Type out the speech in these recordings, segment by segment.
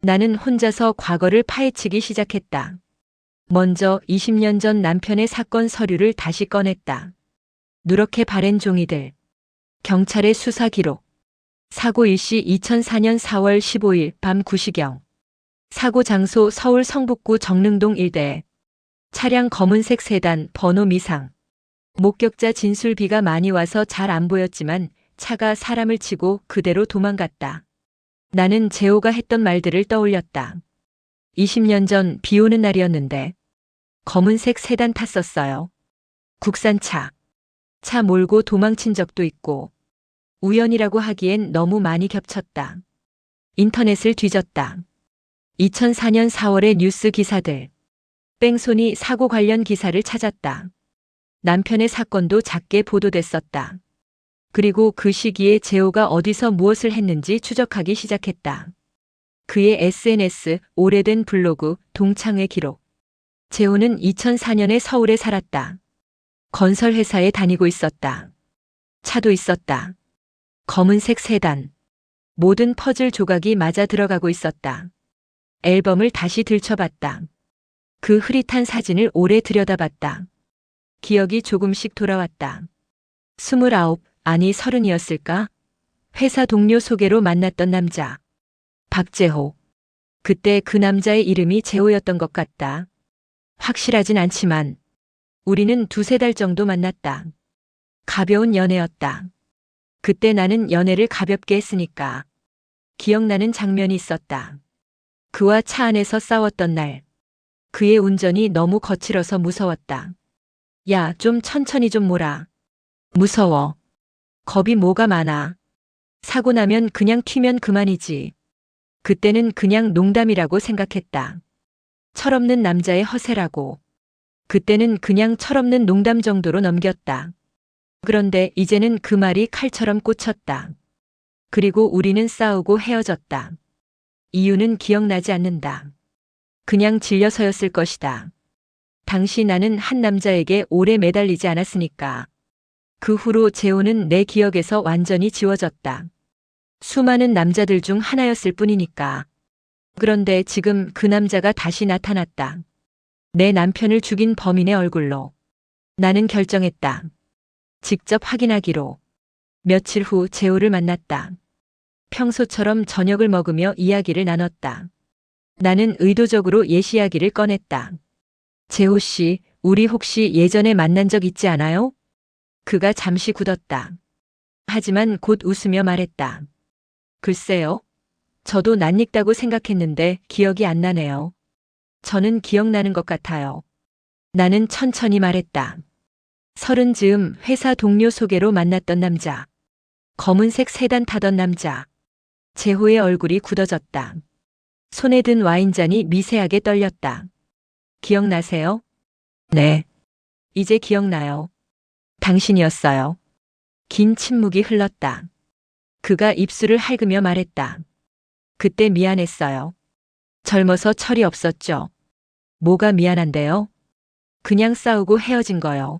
나는 혼자서 과거를 파헤치기 시작했다. 먼저 20년 전 남편의 사건 서류를 다시 꺼냈다. 누렇게 바랜 종이들, 경찰의 수사 기록, 사고 일시 2004년 4월 15일 밤 9시경, 사고 장소 서울 성북구 정릉동 일대, 차량 검은색 세단 번호 미상, 목격자 진술 비가 많이 와서 잘 안 보였지만 차가 사람을 치고 그대로 도망갔다. 나는 재호가 했던 말들을 떠올렸다. 20년 전 비 오는 날이었는데 검은색 세단 탔었어요. 국산차. 차 몰고 도망친 적도 있고 우연이라고 하기엔 너무 많이 겹쳤다. 인터넷을 뒤졌다. 2004년 4월의 뉴스 기사들. 뺑소니 사고 관련 기사를 찾았다. 남편의 사건도 작게 보도됐었다. 그리고 그 시기에 재호가 어디서 무엇을 했는지 추적하기 시작했다. 그의 SNS, 오래된 블로그, 동창회 기록. 재호는 2004년에 서울에 살았다. 건설회사에 다니고 있었다. 차도 있었다. 검은색 세단. 모든 퍼즐 조각이 맞아 들어가고 있었다. 앨범을 다시 들춰봤다. 그 흐릿한 사진을 오래 들여다봤다. 기억이 조금씩 돌아왔다. 29, 아니 30이었을까? 회사 동료 소개로 만났던 남자. 박재호. 그때 그 남자의 이름이 재호였던 것 같다. 확실하진 않지만 우리는 2-3달 정도 만났다. 가벼운 연애였다. 그때 나는 연애를 가볍게 했으니까. 기억나는 장면이 있었다. 그와 차 안에서 싸웠던 날. 그의 운전이 너무 거칠어서 무서웠다. 야, 좀 천천히 좀 몰아. 무서워. 겁이 뭐가 많아. 사고 나면 그냥 튀면 그만이지. 그때는 그냥 농담이라고 생각했다. 철없는 남자의 허세라고. 그때는 그냥 철없는 농담 정도로 넘겼다. 그런데 이제는 그 말이 칼처럼 꽂혔다. 그리고 우리는 싸우고 헤어졌다. 이유는 기억나지 않는다. 그냥 질려서였을 것이다. 당시 나는 한 남자에게 오래 매달리지 않았으니까. 그 후로 재호는 내 기억에서 완전히 지워졌다. 수많은 남자들 중 하나였을 뿐이니까. 그런데 지금 그 남자가 다시 나타났다. 내 남편을 죽인 범인의 얼굴로. 나는 결정했다. 직접 확인하기로. 며칠 후 재호를 만났다. 평소처럼 저녁을 먹으며 이야기를 나눴다. 나는 의도적으로 옛 이야기를 꺼냈다. 재호 씨, 우리 혹시 예전에 만난 적 있지 않아요? 그가 잠시 굳었다. 하지만 곧 웃으며 말했다. 글쎄요. 저도 낯익다고 생각했는데 기억이 안 나네요. 저는 기억나는 것 같아요. 나는 천천히 말했다. 30 즈음 회사 동료 소개로 만났던 남자. 검은색 세단 타던 남자. 재호의 얼굴이 굳어졌다. 손에 든 와인잔이 미세하게 떨렸다. 기억나세요? 네. 이제 기억나요. 당신이었어요. 긴 침묵이 흘렀다. 그가 입술을 핥으며 말했다. 그때 미안했어요. 젊어서 철이 없었죠. 뭐가 미안한데요? 그냥 싸우고 헤어진 거요.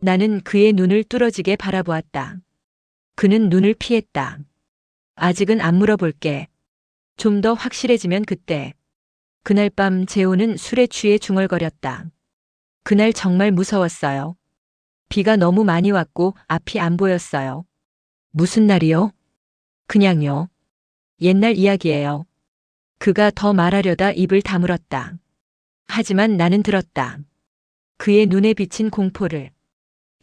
나는 그의 눈을 뚫어지게 바라보았다. 그는 눈을 피했다. 아직은 안 물어볼게. 좀 더 확실해지면 그때. 그날 밤 재호는 술에 취해 중얼거렸다. 그날 정말 무서웠어요. 비가 너무 많이 왔고 앞이 안 보였어요. 무슨 날이요? 그냥요. 옛날 이야기예요. 그가 더 말하려다 입을 다물었다. 하지만 나는 들었다. 그의 눈에 비친 공포를.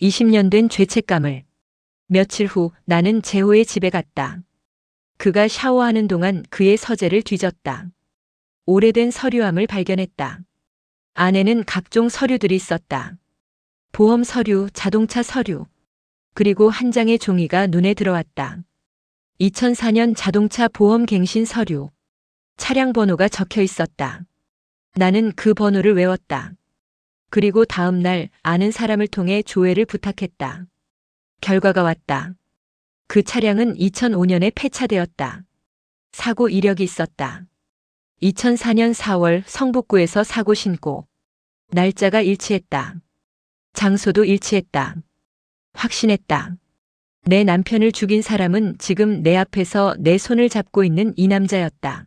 20년 된 죄책감을. 며칠 후 나는 재호의 집에 갔다. 그가 샤워하는 동안 그의 서재를 뒤졌다. 오래된 서류함을 발견했다. 안에는 각종 서류들이 있었다. 보험 서류, 자동차 서류. 그리고 한 장의 종이가 눈에 들어왔다. 2004년 자동차 보험 갱신 서류. 차량 번호가 적혀 있었다. 나는 그 번호를 외웠다. 그리고 다음 날 아는 사람을 통해 조회를 부탁했다. 결과가 왔다. 그 차량은 2005년에 폐차되었다. 사고 이력이 있었다. 2004년 4월 성북구에서 사고 신고. 날짜가 일치했다. 장소도 일치했다. 확신했다. 내 남편을 죽인 사람은 지금 내 앞에서 내 손을 잡고 있는 이 남자였다.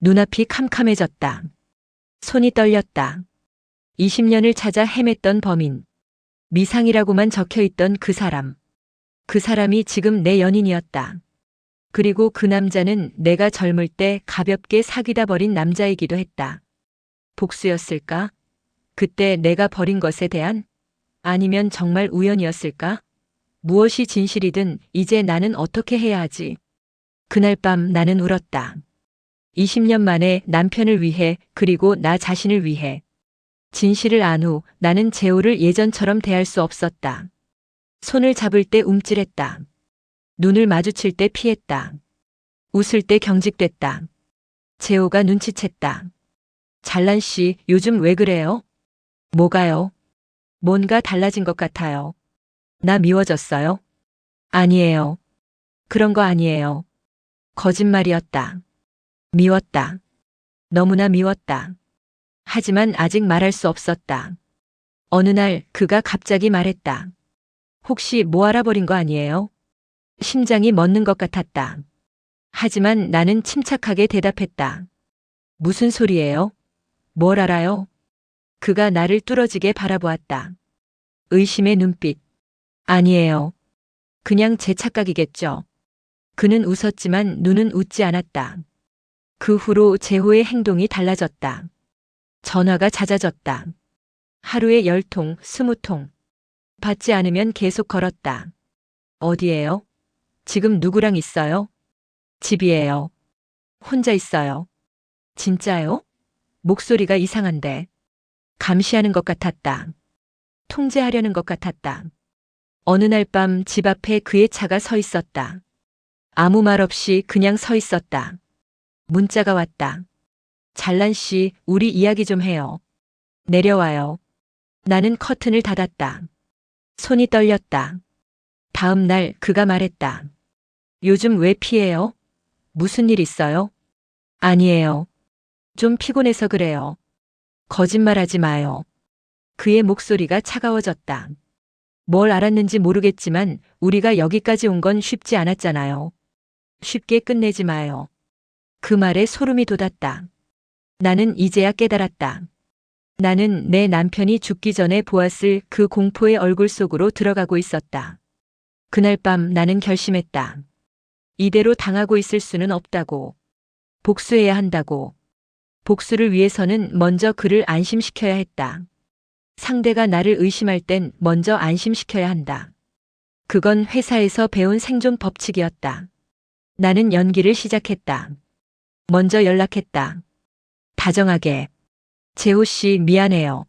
눈앞이 캄캄해졌다. 손이 떨렸다. 20년을 찾아 헤맸던 범인. 미상이라고만 적혀있던 그 사람. 그 사람이 지금 내 연인이었다. 그리고 그 남자는 내가 젊을 때 가볍게 사귀다 버린 남자이기도 했다. 복수였을까? 그때 내가 버린 것에 대한? 아니면 정말 우연이었을까? 무엇이 진실이든 이제 나는 어떻게 해야 하지? 그날 밤 나는 울었다. 20년 만에 남편을 위해, 그리고 나 자신을 위해. 진실을 안 후 나는 재호를 예전처럼 대할 수 없었다. 손을 잡을 때 움찔했다. 눈을 마주칠 때 피했다. 웃을 때 경직됐다. 재호가 눈치챘다. 잘난 씨, 요즘 왜 그래요? 뭐가요? 뭔가 달라진 것 같아요. 나 미워졌어요? 아니에요. 그런 거 아니에요. 거짓말이었다. 미웠다. 너무나 미웠다. 하지만 아직 말할 수 없었다. 어느 날 그가 갑자기 말했다. 혹시 뭐 알아버린 거 아니에요? 심장이 멎는 것 같았다. 하지만 나는 침착하게 대답했다. 무슨 소리예요? 뭘 알아요? 그가 나를 뚫어지게 바라보았다. 의심의 눈빛. 아니에요. 그냥 제 착각이겠죠. 그는 웃었지만 눈은 웃지 않았다. 그 후로 재호의 행동이 달라졌다. 전화가 잦아졌다. 하루에 10통, 20통. 받지 않으면 계속 걸었다. 어디에요? 지금 누구랑 있어요? 집이에요. 혼자 있어요. 진짜요? 목소리가 이상한데. 감시하는 것 같았다. 통제하려는 것 같았다. 어느 날 밤 집 앞에 그의 차가 서 있었다. 아무 말 없이 그냥 서 있었다. 문자가 왔다. 잘난 씨, 우리 이야기 좀 해요. 내려와요. 나는 커튼을 닫았다. 손이 떨렸다. 다음 날 그가 말했다. 요즘 왜 피해요? 무슨 일 있어요? 아니에요. 좀 피곤해서 그래요. 거짓말하지 마요. 그의 목소리가 차가워졌다. 뭘 알았는지 모르겠지만 우리가 여기까지 온 건 쉽지 않았잖아요. 쉽게 끝내지 마요. 그 말에 소름이 돋았다. 나는 이제야 깨달았다. 나는 내 남편이 죽기 전에 보았을 그 공포의 얼굴 속으로 들어가고 있었다. 그날 밤 나는 결심했다. 이대로 당하고 있을 수는 없다고. 복수해야 한다고. 복수를 위해서는 먼저 그를 안심시켜야 했다. 상대가 나를 의심할 땐 먼저 안심시켜야 한다. 그건 회사에서 배운 생존 법칙이었다. 나는 연기를 시작했다. 먼저 연락했다. 다정하게. 재호 씨, 미안해요.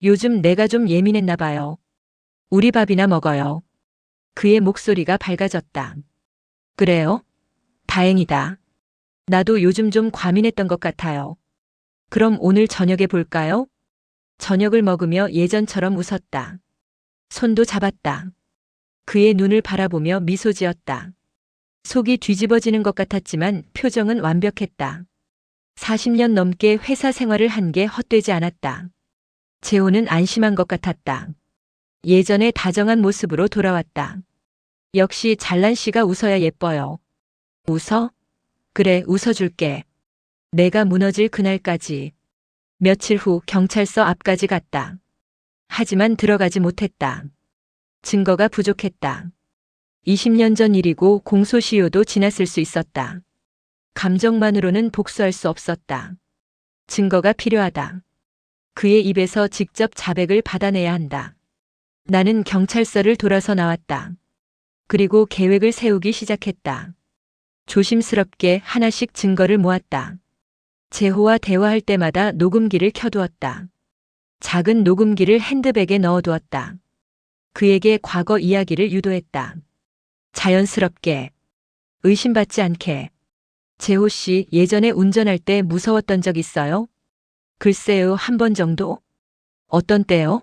요즘 내가 좀 예민했나 봐요. 우리 밥이나 먹어요. 그의 목소리가 밝아졌다. 그래요? 다행이다. 나도 요즘 좀 과민했던 것 같아요. 그럼 오늘 저녁에 볼까요? 저녁을 먹으며 예전처럼 웃었다. 손도 잡았다. 그의 눈을 바라보며 미소 지었다. 속이 뒤집어지는 것 같았지만 표정은 완벽했다. 40년 넘게 회사 생활을 한 게 헛되지 않았다. 재호는 안심한 것 같았다. 예전의 다정한 모습으로 돌아왔다. 역시 잘난 씨가 웃어야 예뻐요. 웃어? 그래, 웃어줄게. 내가 무너질 그날까지. 며칠 후 경찰서 앞까지 갔다. 하지만 들어가지 못했다. 증거가 부족했다. 20년 전 일이고 공소시효도 지났을 수 있었다. 감정만으로는 복수할 수 없었다. 증거가 필요하다. 그의 입에서 직접 자백을 받아내야 한다. 나는 경찰서를 돌아서 나왔다. 그리고 계획을 세우기 시작했다. 조심스럽게 하나씩 증거를 모았다. 재호와 대화할 때마다 녹음기를 켜두었다. 작은 녹음기를 핸드백에 넣어두었다. 그에게 과거 이야기를 유도했다. 자연스럽게, 의심받지 않게. 재호 씨, 예전에 운전할 때 무서웠던 적 있어요? 글쎄요, 한 번 정도? 어떤 때요?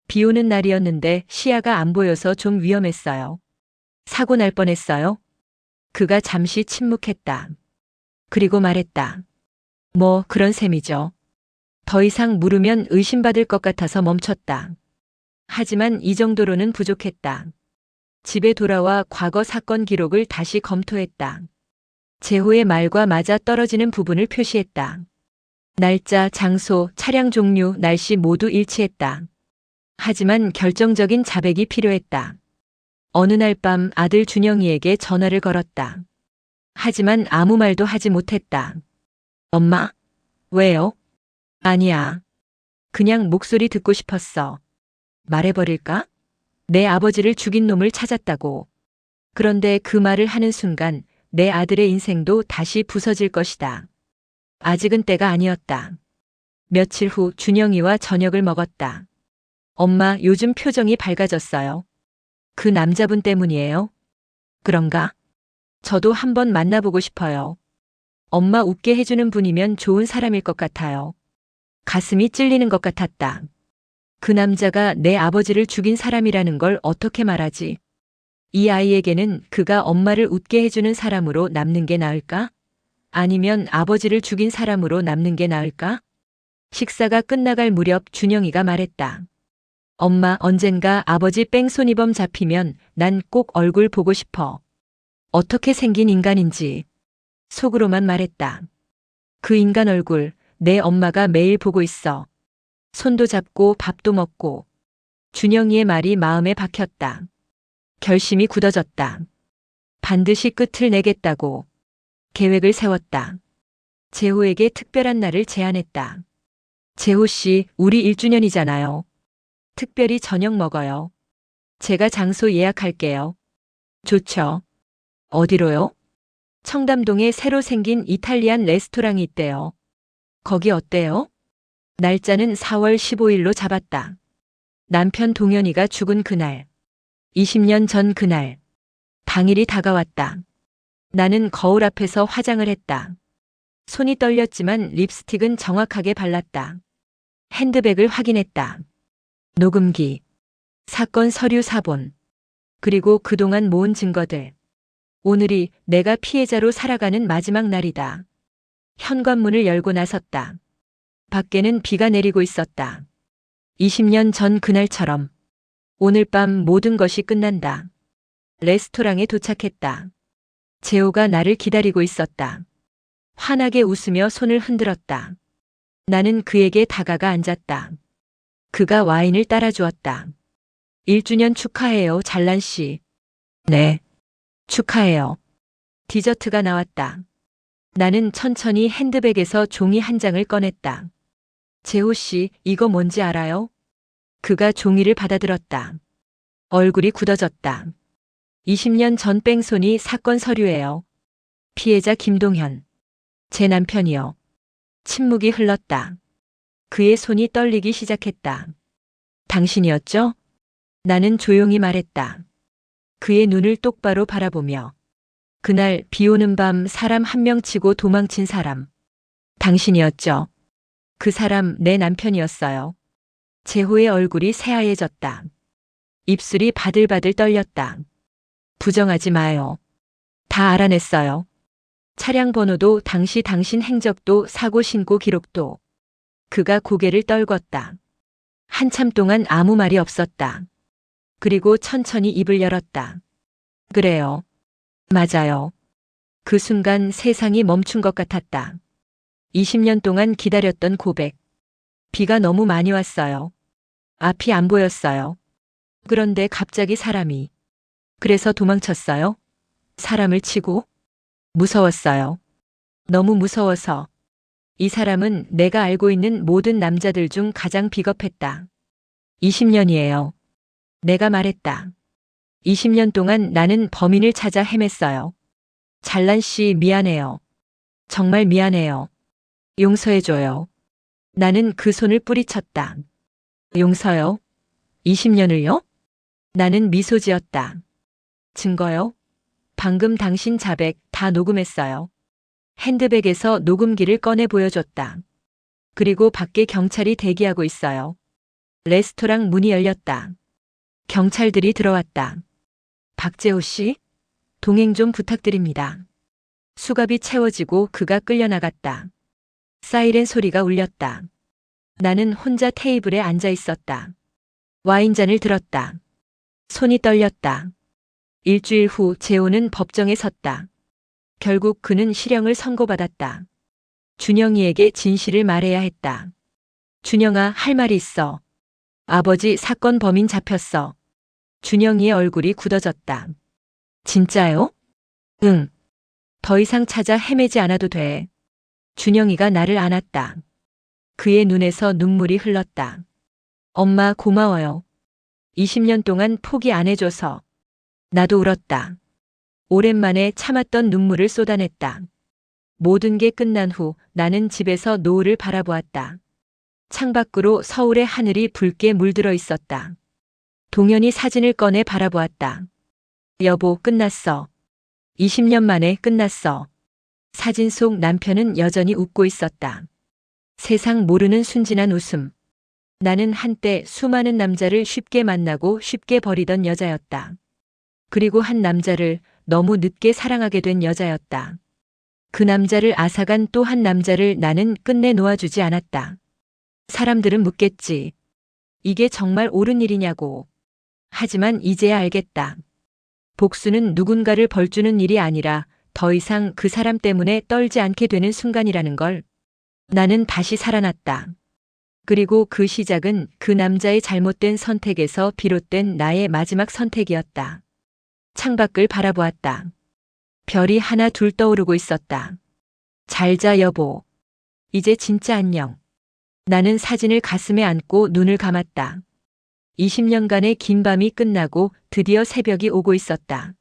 비 오는 날이었는데 시야가 안 보여서 좀 위험했어요. 사고 날 뻔했어요? 그가 잠시 침묵했다. 그리고 말했다. 뭐 그런 셈이죠. 더 이상 물으면 의심받을 것 같아서 멈췄다. 하지만 이 정도로는 부족했다. 집에 돌아와 과거 사건 기록을 다시 검토했다. 재호의 말과 맞아 떨어지는 부분을 표시했다. 날짜, 장소, 차량 종류, 날씨 모두 일치했다. 하지만 결정적인 자백이 필요했다. 어느 날 밤 아들 준영이에게 전화를 걸었다. 하지만 아무 말도 하지 못했다. 엄마? 왜요? 아니야. 그냥 목소리 듣고 싶었어. 말해버릴까? 내 아버지를 죽인 놈을 찾았다고. 그런데 그 말을 하는 순간 내 아들의 인생도 다시 부서질 것이다. 아직은 때가 아니었다. 며칠 후 준영이와 저녁을 먹었다. 엄마, 요즘 표정이 밝아졌어요. 그 남자분 때문이에요? 그런가? 저도 한번 만나보고 싶어요. 엄마 웃게 해주는 분이면 좋은 사람일 것 같아요. 가슴이 찔리는 것 같았다. 그 남자가 내 아버지를 죽인 사람이라는 걸 어떻게 말하지? 이 아이에게는 그가 엄마를 웃게 해주는 사람으로 남는 게 나을까? 아니면 아버지를 죽인 사람으로 남는 게 나을까? 식사가 끝나갈 무렵 준영이가 말했다. 엄마, 언젠가 아버지 뺑소니범 잡히면 난 꼭 얼굴 보고 싶어. 어떻게 생긴 인간인지. 속으로만 말했다. 그 인간 얼굴, 내 엄마가 매일 보고 있어. 손도 잡고 밥도 먹고. 준영이의 말이 마음에 박혔다. 결심이 굳어졌다. 반드시 끝을 내겠다고. 계획을 세웠다. 재호에게 특별한 날을 제안했다. 재호 씨, 우리 1주년이잖아요. 특별히 저녁 먹어요. 제가 장소 예약할게요. 좋죠. 어디로요? 청담동에 새로 생긴 이탈리안 레스토랑이 있대요. 거기 어때요? 날짜는 4월 15일로 잡았다. 남편 동현이가 죽은 그날. 20년 전 그날. 당일이 다가왔다. 나는 거울 앞에서 화장을 했다. 손이 떨렸지만 립스틱은 정확하게 발랐다. 핸드백을 확인했다. 녹음기, 사건 서류 사본, 그리고 그동안 모은 증거들. 오늘이 내가 피해자로 살아가는 마지막 날이다. 현관문을 열고 나섰다. 밖에는 비가 내리고 있었다. 20년 전 그날처럼. 오늘 밤 모든 것이 끝난다. 레스토랑에 도착했다. 재호가 나를 기다리고 있었다. 환하게 웃으며 손을 흔들었다. 나는 그에게 다가가 앉았다. 그가 와인을 따라주었다. 1주년 축하해요, 잘난 씨. 네. 축하해요. 디저트가 나왔다. 나는 천천히 핸드백에서 종이 한 장을 꺼냈다. 재호 씨, 이거 뭔지 알아요? 그가 종이를 받아들었다. 얼굴이 굳어졌다. 20년 전 뺑소니 사건 서류예요. 피해자 김동현. 제 남편이요. 침묵이 흘렀다. 그의 손이 떨리기 시작했다. 당신이었죠? 나는 조용히 말했다. 그의 눈을 똑바로 바라보며. 그날 비 오는 밤 사람 한 명 치고 도망친 사람. 당신이었죠? 그 사람 내 남편이었어요. 재호의 얼굴이 새하얘졌다. 입술이 바들바들 떨렸다. 부정하지 마요. 다 알아냈어요. 차량 번호도 당신 행적도 사고 신고 기록도. 그가 고개를 떨궜다. 한참 동안 아무 말이 없었다. 그리고 천천히 입을 열었다. 그래요. 맞아요. 그 순간 세상이 멈춘 것 같았다. 20년 동안 기다렸던 고백. 비가 너무 많이 왔어요. 앞이 안 보였어요. 그런데 갑자기 사람이. 그래서 도망쳤어요. 사람을 치고. 무서웠어요. 너무 무서워서. 이 사람은 내가 알고 있는 모든 남자들 중 가장 비겁했다. 20년이에요. 내가 말했다. 20년 동안 나는 범인을 찾아 헤맸어요. 잘난 씨 미안해요. 정말 미안해요. 용서해줘요. 나는 그 손을 뿌리쳤다. 용서요? 20년을요? 나는 미소 지었다. 증거요? 방금 당신 자백 다 녹음했어요. 핸드백에서 녹음기를 꺼내 보여줬다. 그리고 밖에 경찰이 대기하고 있어요. 레스토랑 문이 열렸다. 경찰들이 들어왔다. 박재호 씨? 동행 좀 부탁드립니다. 수갑이 채워지고 그가 끌려나갔다. 사이렌 소리가 울렸다. 나는 혼자 테이블에 앉아 있었다. 와인잔을 들었다. 손이 떨렸다. 일주일 후 재호는 법정에 섰다. 결국 그는 실형을 선고받았다. 준영이에게 진실을 말해야 했다. 준영아, 할 말이 있어. 아버지, 사건 범인 잡혔어. 준영이의 얼굴이 굳어졌다. 진짜요? 응. 더 이상 찾아 헤매지 않아도 돼. 준영이가 나를 안았다. 그의 눈에서 눈물이 흘렀다. 엄마, 고마워요. 20년 동안 포기 안 해줘서. 나도 울었다. 오랜만에 참았던 눈물을 쏟아냈다. 모든 게 끝난 후 나는 집에서 노을을 바라보았다. 창밖으로 서울의 하늘이 붉게 물들어 있었다. 동현이 사진을 꺼내 바라보았다. 여보, 끝났어. 20년 만에 끝났어. 사진 속 남편은 여전히 웃고 있었다. 세상 모르는 순진한 웃음. 나는 한때 수많은 남자를 쉽게 만나고 쉽게 버리던 여자였다. 그리고 한 남자를 너무 늦게 사랑하게 된 여자였다. 그 남자를 앗아간 또 한 남자를 나는 끝내 놓아주지 않았다. 사람들은 묻겠지. 이게 정말 옳은 일이냐고. 하지만 이제야 알겠다. 복수는 누군가를 벌주는 일이 아니라 더 이상 그 사람 때문에 떨지 않게 되는 순간이라는 걸. 나는 다시 살아났다. 그리고 그 시작은 그 남자의 잘못된 선택에서 비롯된 나의 마지막 선택이었다. 창밖을 바라보았다. 별이 하나 둘 떠오르고 있었다. 잘 자, 여보. 이제 진짜 안녕. 나는 사진을 가슴에 안고 눈을 감았다. 20년간의 긴 밤이 끝나고 드디어 새벽이 오고 있었다.